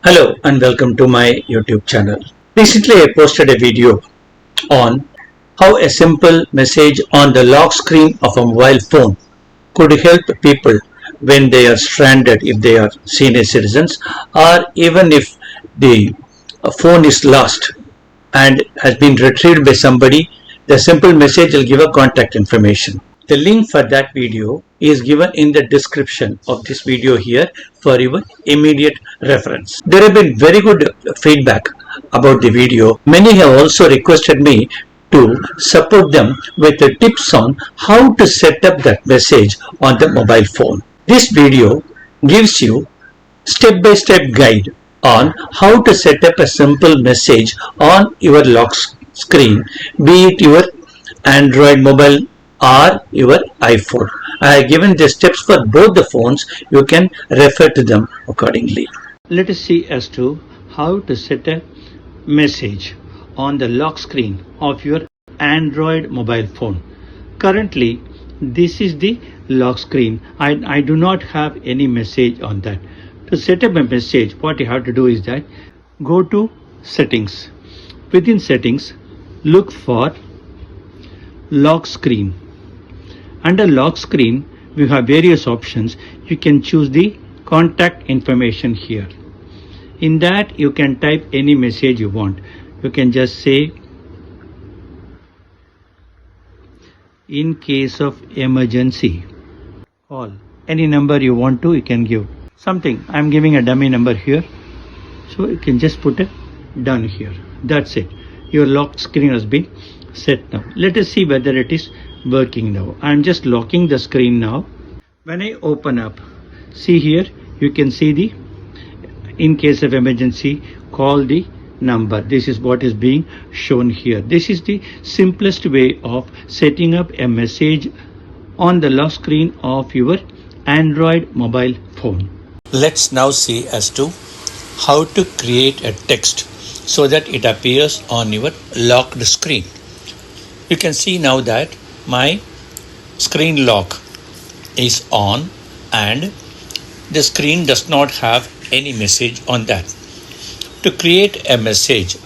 Hello and welcome to my YouTube channel. Recently I posted a video on how a simple message on the lock screen of a mobile phone could help people when they are stranded, if they are senior citizens, or even if the phone is lost and has been retrieved by somebody. The simple message will give a contact information. The link for that video is given in the description of this video here for your immediate reference. There have been very good feedback about the video. Many have also requested me to support them with the tips on how to set up that message on the mobile phone. This video gives you step-by-step guide on how to set up a simple message on your lock screen, be it your Android mobile or your iPhone. I have given the steps for both the phones. You can refer to them accordingly. Let us see as to how to set a message on the lock screen of your Android mobile phone. Currently, this is the lock screen. I do not have any message on that. To set up a message, what you have to do is that go to settings. Within settings, look for lock screen. Under lock screen, we have various options. You can choose the contact information here. In that, you can type any message you want. You can just say, in case of emergency, call. Any number you want to, you can give. Something. I'm giving a dummy number here. So you can just put a done here. That's it. Your lock screen has been set now. Let us see whether it is working now. I'm just locking the screen now. When I open up, see here, you can see the in case of emergency, call the number. This is what is being shown here. This is the simplest way of setting up a message on the lock screen of your Android mobile phone. Let's now see as to how to create a text so that it appears on your locked screen. You can see now that my screen lock is on and the screen does not have any message on that. To create a message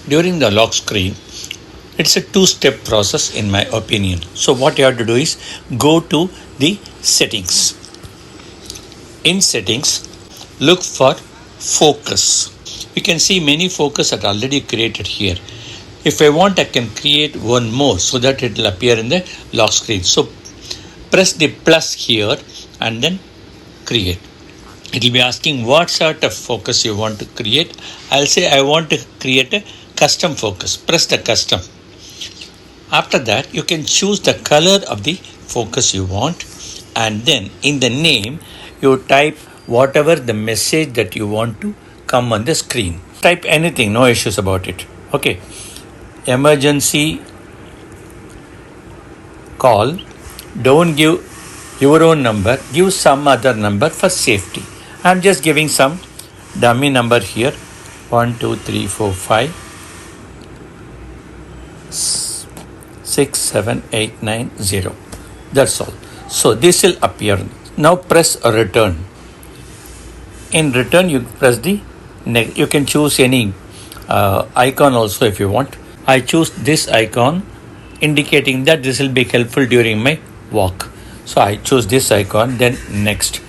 during the lock screen, it's a two-step process in my opinion. So what you have to do is go to the settings. In settings, look for focus. You can see many focus are already created here. If I want, I can create one more so that it will appear in the lock screen. So press the plus here and then create. It will be asking what sort of focus you want to create. I'll say I want to create a custom focus. Press the custom. After that, you can choose the color of the focus you want, and then in the name, you type whatever the message that you want to come on the screen. Type anything, no issues about it. Okay. Emergency call. Don't give your own number. Give some other number for safety. I'm just giving some dummy number here. 1 2 3 4 5 6 7 8 9 0. That's all. So this will appear. Now press return. In return, you press the you can choose any icon also if you want. I choose this icon indicating that this will be helpful during my walk. So I choose this icon, then next,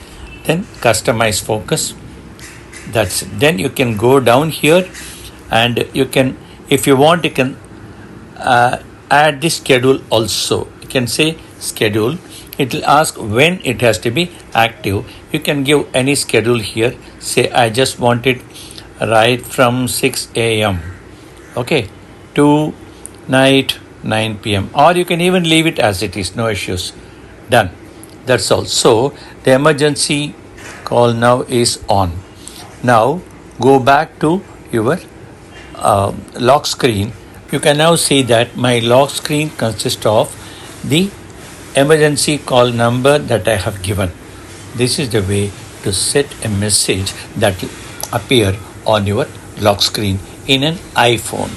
then customize focus. That's it. Then you can go down here and you can, if you want, you can add the schedule also. You can say schedule. It will ask when it has to be active. You can give any schedule here. Say I just want it right from 6 a.m. Okay, to night 9 p.m. Or you can even leave it as it is, no issues. Done. That's all. So the emergency call now is on. Now go back to your lock screen. You can now see that my lock screen consists of the emergency call number that I have given. This is the way to set a message that will appear on your lock screen in an iPhone.